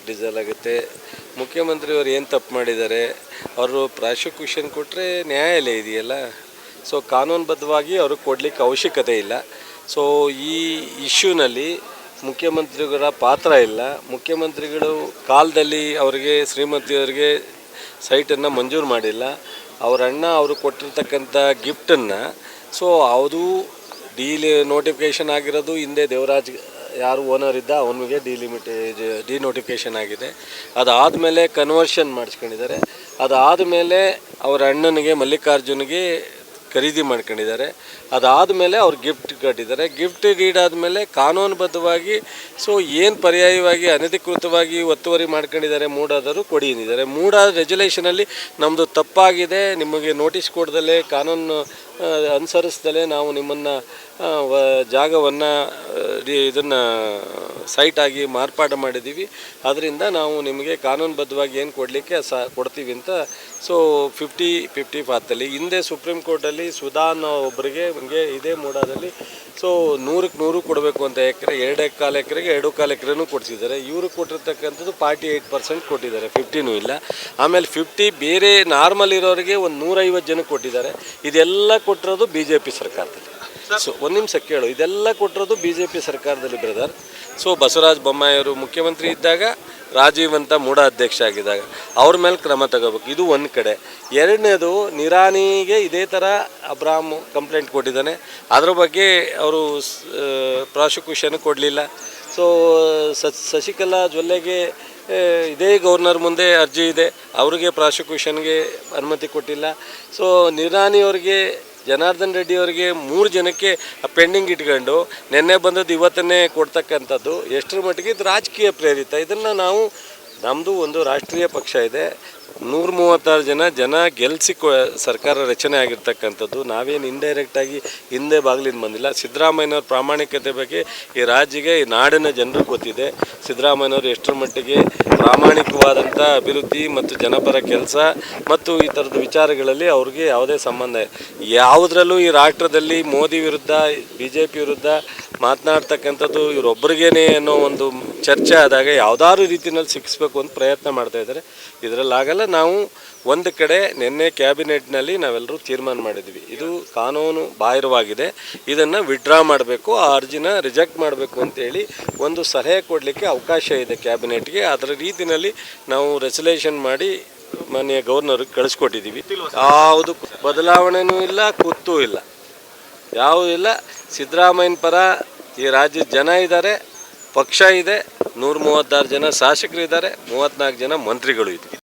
Diesel ಆಗುತ್ತೆ. ಮುಖ್ಯಮಂತ್ರಿಯವರು ಏನು ತಪ್ಪು ಮಾಡಿದ್ದಾರೆ, ಅವರು ಪ್ರಾಸಿಕ್ಯೂಷನ್ ಕೊಟ್ಟರೆ ನ್ಯಾಯಾಲಯ ಇದೆಯಲ್ಲ. ಸೊ ಕಾನೂನುಬದ್ಧವಾಗಿ ಅವ್ರಿಗೆ ಕೊಡಲಿಕ್ಕೆ ಅವಶ್ಯಕತೆ ಇಲ್ಲ. ಸೊ ಈ ಇಶ್ಯೂನಲ್ಲಿ ಮುಖ್ಯಮಂತ್ರಿಗಳ ಪಾತ್ರ ಇಲ್ಲ. ಮುಖ್ಯಮಂತ್ರಿಗಳು ಕಾಲದಲ್ಲಿ ಅವರಿಗೆ ಶ್ರೀಮತಿಯವರಿಗೆ ಸೈಟನ್ನು ಮಂಜೂರು ಮಾಡಿಲ್ಲ. ಅವರ ಅಣ್ಣ ಅವರು ಕೊಟ್ಟಿರ್ತಕ್ಕಂಥ ಗಿಫ್ಟನ್ನು ಸೊ ಅದು ನೋಟಿಫಿಕೇಷನ್ ಆಗಿರೋದು ಹಿಂದೆ ದೇವರಾಜ್ ಯಾರು ಓನರ್ ಇದ್ದ ಅವನಿಗೆ ಡಿನೋಟಿಫಿಕೇಷನ್ ಆಗಿದೆ. ಅದಾದಮೇಲೆ ಕನ್ವರ್ಷನ್ ಮಾಡಿಸ್ಕೊಂಡಿದ್ದಾರೆ. ಅದಾದಮೇಲೆ ಅವರ ಅಣ್ಣನಿಗೆ ಮಲ್ಲಿಕಾರ್ಜುನ್ಗೆ ಖರೀದಿ ಮಾಡ್ಕೊಂಡಿದ್ದಾರೆ. ಅದಾದಮೇಲೆ ಅವ್ರು ಗಿಫ್ಟ್ ಕಟ್ಟಿದ್ದಾರೆ. ಗಿಫ್ಟ್ ಡೀಡ್ ಆದಮೇಲೆ ಕಾನೂನುಬದ್ಧವಾಗಿ ಸೊ ಏನು ಪರ್ಯಾಯವಾಗಿ ಅನಧಿಕೃತವಾಗಿ ಒತ್ತುವರಿ ಮಾಡ್ಕೊಂಡಿದ್ದಾರೆ ಮೂಡಾದರು ಕೊಡಿ ಅಂದಿದ್ದಾರೆ. ಮೂಡಾ ರೆಜುಲೇಷನಲ್ಲಿ ನಮ್ಮದು ತಪ್ಪಾಗಿದೆ, ನಿಮಗೆ ನೋಟಿಸ್ ಕೊಡ್ದಲೇ ಕಾನೂನು ಅನುಸರಿಸ್ದಲೇ ನಾವು ನಿಮ್ಮನ್ನು ಜಾಗವನ್ನು ಇದನ್ನು ಸೈಟಾಗಿ ಮಾರ್ಪಾಡು ಮಾಡಿದ್ದೀವಿ, ಅದರಿಂದ ನಾವು ನಿಮಗೆ ಕಾನೂನುಬದ್ಧವಾಗಿ ಏನು ಕೊಡಲಿಕ್ಕೆ ಕೊಡ್ತೀವಿ ಅಂತ ಸೊ 50-50 ಪಾತಲ್ಲಿ ಹಿಂದೆ ಸುಪ್ರೀಂ ಕೋರ್ಟಲ್ಲಿ ಸುಧಾ ಅನ್ನೋ ಒಬ್ಬರಿಗೆ ಹಂಗೆ ಇದೇ ಮೂಡಾದಲ್ಲಿ ಸೊ 100ಕ್ಕೆ 100 ಕೊಡಬೇಕು ಅಂತ ಎಕರೆ 2.25 ಎಕರೆಗೆ 2.25 ಎಕರೆನೂ ಕೊಡಿಸಿದ್ದಾರೆ. ಇವರು ಕೊಟ್ಟಿರ್ತಕ್ಕಂಥದ್ದು 48% ಕೊಟ್ಟಿದ್ದಾರೆ, 50ನೂ ಇಲ್ಲ. ಆಮೇಲೆ 50 ಬೇರೆ ನಾರ್ಮಲ್ ಇರೋರಿಗೆ ಒಂದು 150 ಜನಕ್ಕೆ ಕೊಟ್ಟಿದ್ದಾರೆ. ಇದೆಲ್ಲ ಕೊಟ್ಟಿರೋದು BJP ಸರ್ಕಾರದಲ್ಲಿ. ಸೊ ಒಂದು ನಿಮಿಷ ಕೇಳು, ಇದೆಲ್ಲ ಕೊಟ್ಟಿರೋದು BJP ಸರ್ಕಾರದಲ್ಲಿ ಬ್ರದರ್. ಸೊ ಬಸವರಾಜ ಬೊಮ್ಮಾಯಿಯವರು ಮುಖ್ಯಮಂತ್ರಿ ಇದ್ದಾಗ, ರಾಜೀವ್ ಅಂತ ಮೂಡಾ ಅಧ್ಯಕ್ಷ ಆಗಿದ್ದಾಗ ಅವ್ರ ಮೇಲೆ ಕ್ರಮ ತಗೋಬೇಕು. ಇದು ಒಂದು ಕಡೆ. ಎರಡನೇದು, ನಿರಾಣಿಗೆ ಇದೇ ಥರ ಅಬ್ರಾಮ್ ಕಂಪ್ಲೇಂಟ್ ಕೊಟ್ಟಿದ್ದಾನೆ. ಅದ್ರ ಬಗ್ಗೆ ಅವರು ಪ್ರಾಸಿಕ್ಯೂಷನ್ ಕೊಡಲಿಲ್ಲ. ಸೊ ಶಶಿಕಲಾ ಜೊಲ್ಲೆಗೆ ಇದೇ ಗವರ್ನರ್ ಮುಂದೆ ಅರ್ಜಿ ಇದೆ, ಅವ್ರಿಗೆ ಪ್ರಾಸಿಕ್ಯೂಷನ್ಗೆ ಅನುಮತಿ ಕೊಟ್ಟಿಲ್ಲ. ಸೊ ನಿರಾಣಿಯವ್ರಿಗೆ ಜನಾರ್ದನ್ ರೆಡ್ಡಿ ಅವರಿಗೆ 3 ಜನಕ್ಕೆ ಪೆಂಡಿಂಗ್ ಇಟ್ಕೊಂಡು ನಿನ್ನೆ ಬಂದದ್ದು ಇವತ್ತನ್ನೇ ಕೊಡ್ತಕ್ಕಂಥದ್ದು ಎಷ್ಟರ ಮಟ್ಟಿಗೆ ಇದು ರಾಜಕೀಯ ಪ್ರೇರಿತ. ಇದನ್ನು ನಾವು ನಮ್ಮದು ಒಂದು ರಾಷ್ಟ್ರೀಯ ಪಕ್ಷ ಇದೆ, 136 ಜನ ಗೆಲ್ಲಿಸಿ ಸರ್ಕಾರ ರಚನೆ ಆಗಿರ್ತಕ್ಕಂಥದ್ದು. ನಾವೇನು ಇಂಡೈರೆಕ್ಟಾಗಿ ಹಿಂದೆ ಬಾಗಿಲಿಂದ ಬಂದಿಲ್ಲ. ಸಿದ್ದರಾಮಯ್ಯನವ್ರ ಪ್ರಾಮಾಣಿಕತೆ ಬಗ್ಗೆ ಈ ರಾಜ್ಯಕ್ಕೆ ಈ ನಾಡಿನ ಜನರಿಗೆ ಗೊತ್ತಿದೆ. ಸಿದ್ದರಾಮಯ್ಯನವರು ಎಷ್ಟರ ಮಟ್ಟಿಗೆ ಪ್ರಾಮಾಣಿಕವಾದಂಥ ಅಭಿವೃದ್ಧಿ ಮತ್ತು ಜನಪರ ಕೆಲಸ ಮತ್ತು ಈ ಥರದ ವಿಚಾರಗಳಲ್ಲಿ ಅವ್ರಿಗೆ ಯಾವುದೇ ಸಂಬಂಧ ಯಾವುದರಲ್ಲೂ ಈ ರಾಷ್ಟ್ರದಲ್ಲಿ ಮೋದಿ ವಿರುದ್ಧ BJP ವಿರುದ್ಧ ಮಾತನಾಡ್ತಕ್ಕಂಥದ್ದು ಇವರೊಬ್ಬರಿಗೇನೆ ಅನ್ನೋ ಒಂದು ಚರ್ಚೆ ಆದಾಗ ಯಾವುದಾದ್ರು ರೀತಿಯಲ್ಲಿ ಸಿಕ್ಕಿಸ್ಬೇಕು ಅಂತ ಪ್ರಯತ್ನ ಮಾಡ್ತಾಯಿದ್ದಾರೆ. ಇದರಲ್ಲಾಗಲ್ಲ. ನಾವು ಒಂದು ಕಡೆ ನಿನ್ನೆ ಕ್ಯಾಬಿನೆಟ್ನಲ್ಲಿ ನಾವೆಲ್ಲರೂ ತೀರ್ಮಾನ ಮಾಡಿದ್ವಿ, ಇದು ಕಾನೂನು ಬಾಹಿರವಾಗಿದೆ, ಇದನ್ನು ವಿಡ್ರಾ ಮಾಡಬೇಕು, ಆ ಅರ್ಜಿನ ರಿಜೆಕ್ಟ್ ಮಾಡಬೇಕು ಅಂತೇಳಿ ಒಂದು ಸಲಹೆ ಕೊಡಲಿಕ್ಕೆ ಅವಕಾಶ ಇದೆ ಕ್ಯಾಬಿನೆಟ್ಗೆ. ಅದರ ರೀತಿಯಲ್ಲಿ ನಾವು ರೆಸಲ್ಯೂಷನ್ ಮಾಡಿ ಮಾನ್ಯ ಗವರ್ನರ್ಗೆ ಕಳಿಸ್ಕೊಟ್ಟಿದ್ದೀವಿ. ಯಾವುದು ಬದಲಾವಣೆಯೂ ಇಲ್ಲ, ಕುತ್ತೂ ಇಲ್ಲ, ಯಾವುದೂ ಇಲ್ಲ. ಸಿದ್ದರಾಮಯ್ಯನ ಪರ ಈ ರಾಜ್ಯದ ಜನ ಇದ್ದಾರೆ, ಪಕ್ಷ ಇದೆ, 136 ಜನ ಶಾಸಕರಿದ್ದಾರೆ, 34 ಜನ ಮಂತ್ರಿಗಳು ಇದ್ದಾರೆ.